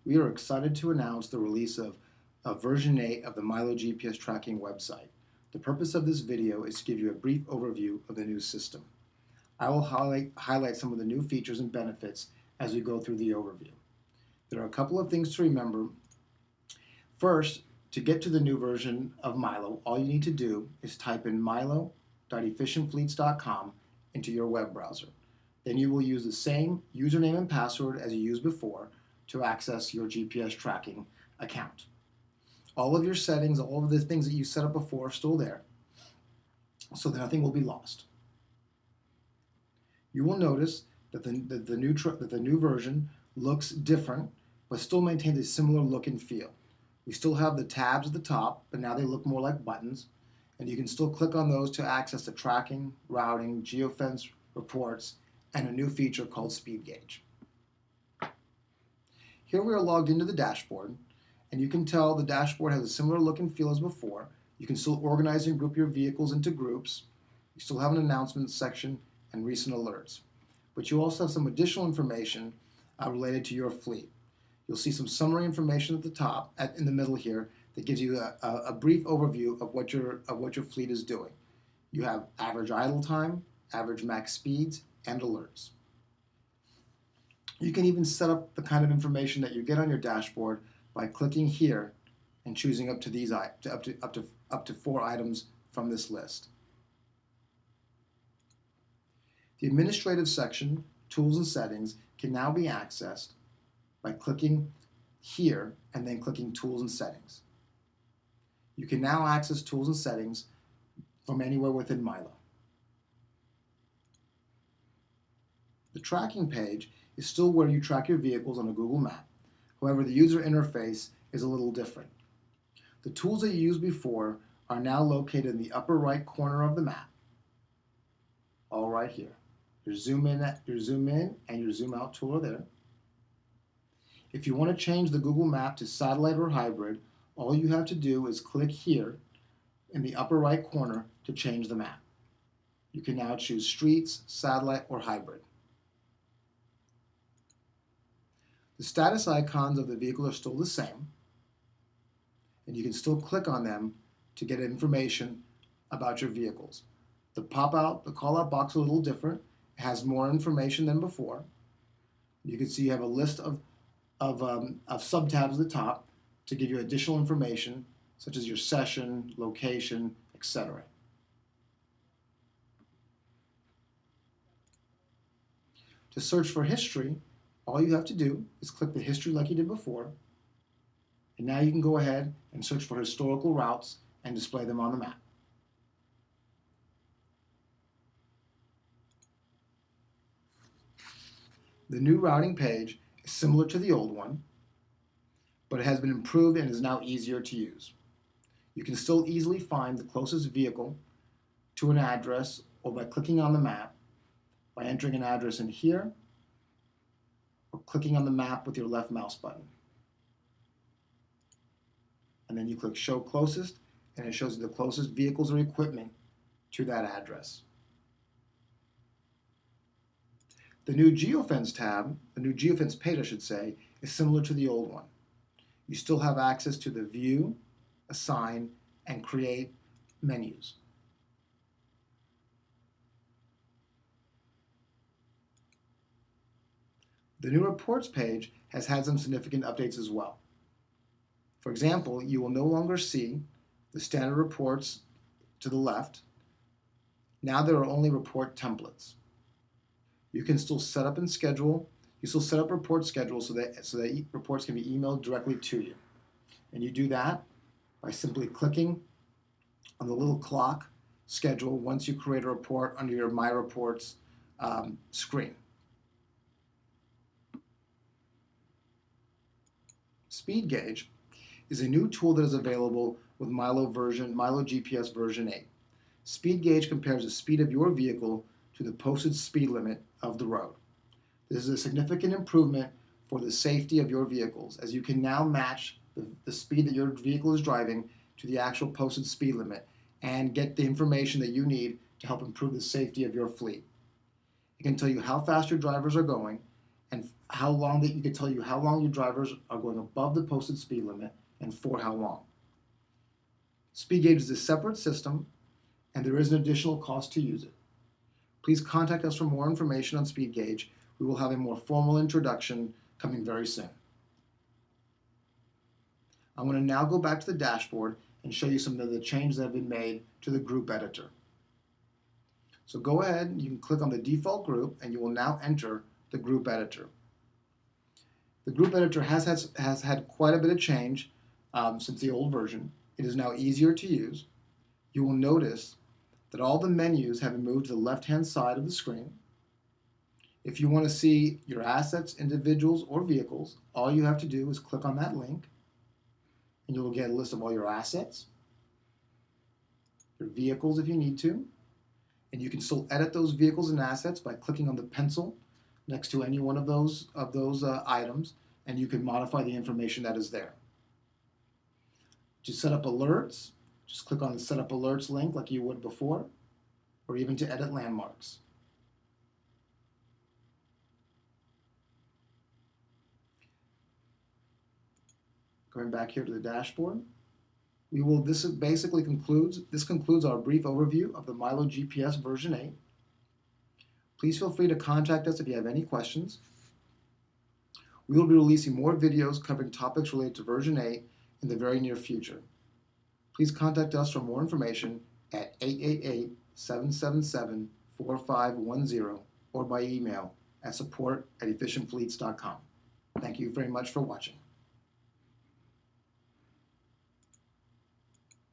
we are excited to announce the release of version 8 of the Milo GPS tracking website. The purpose of this video is to give you a brief overview of the new system. I will highlight some of the new features and benefits as we go through the overview. There are a couple of things to remember. First, to get to the new version of Milo, all you need to do is type in milo.efficientfleets.com into your web browser. Then you will use the same username and password as you used before to access your GPS tracking account. All of your settings, all of the things that you set up before are still there, so that nothing will be lost. You will notice that the new version looks different, but still maintains a similar look and feel. We still have the tabs at the top, but now they look more like buttons, and you can still click on those to access the tracking, routing, geofence reports, and a new feature called Speed Gauge. Here we are logged into the dashboard, and you can tell the dashboard has a similar look and feel as before. You can still organize and group your vehicles into groups. You still have an announcements section and recent alerts. But you also have some additional information related to your fleet. You'll see some summary information at the top, in the middle here, that gives you a brief overview of what your fleet is doing. You have average idle time, average max speeds, and alerts. You can even set up the kind of information that you get on your dashboard by clicking here and choosing up to 4 items from this list. The administrative section, Tools and Settings, can now be accessed by clicking here and then clicking Tools and Settings. You can now access Tools and Settings from anywhere within Milo. The tracking page is still where you track your vehicles on a Google map. However, the user interface is a little different. The tools that you used before are now located in the upper right corner of the map, all right here. Your zoom in and your zoom out tool are there. If you want to change the Google map to satellite or hybrid, all you have to do is click here in the upper right corner to change the map. You can now choose streets, satellite, or hybrid. The status icons of the vehicle are still the same, and you can still click on them to get information about your vehicles. The call-out box is a little different. It has more information than before. You can see you have a list of sub-tabs at the top to give you additional information, such as your session, location, etc. To search for history, all you have to do is click the history like you did before, and now you can go ahead and search for historical routes and display them on the map. The new routing page is similar to the old one, but it has been improved and is now easier to use. You can still easily find the closest vehicle to an address or by clicking on the map, by entering an address in here, or clicking on the map with your left mouse button. And then you click Show Closest, and it shows you the closest vehicles or equipment to that address. The new geofence tab, the new geofence page I should say, is similar to the old one. You still have access to the View, Assign, and Create menus. The new Reports page has had some significant updates as well. For example, you will no longer see the standard reports to the left. Now there are only report templates. You can still set up and schedule. You still set up report schedules so that reports can be emailed directly to you. And you do that by simply clicking on the little clock schedule once you create a report under your My Reports screen. Speed Gauge is a new tool that is available with Milo GPS version 8. Speed Gauge compares the speed of your vehicle to the posted speed limit of the road. This is a significant improvement for the safety of your vehicles, as you can now match the speed that your vehicle is driving to the actual posted speed limit and get the information that you need to help improve the safety of your fleet. It can tell you how fast your drivers are going and how long that you can tell you how long your drivers are going above the posted speed limit and for how long. Speed gauge is a separate system and there is an additional cost to use it. Please contact us for more information on speed gauge. We will have a more formal introduction coming very soon. I'm going to now go back to the dashboard and show you some of the changes that have been made to the group editor. So go ahead, you can click on the default group and you will now enter the group editor. The group editor has had quite a bit of change since the old version. It is now easier to use. You will notice that all the menus have been moved to the left-hand side of the screen. If you want to see your assets, individuals, or vehicles, all you have to do is click on that link and you will get a list of all your assets, your vehicles if you need to, and you can still edit those vehicles and assets by clicking on the pencil next to any one of those items, and you can modify the information that is there. To set up alerts, just click on the Set Up Alerts link like you would before, or even to edit landmarks. Going back here to the dashboard, this concludes our brief overview of the Milo GPS version 8. Please feel free to contact us if you have any questions. We will be releasing more videos covering topics related to version 8 in the very near future. Please contact us for more information at 888-777-4510 or by email at support@efficientfleets.com. Thank you very much for watching.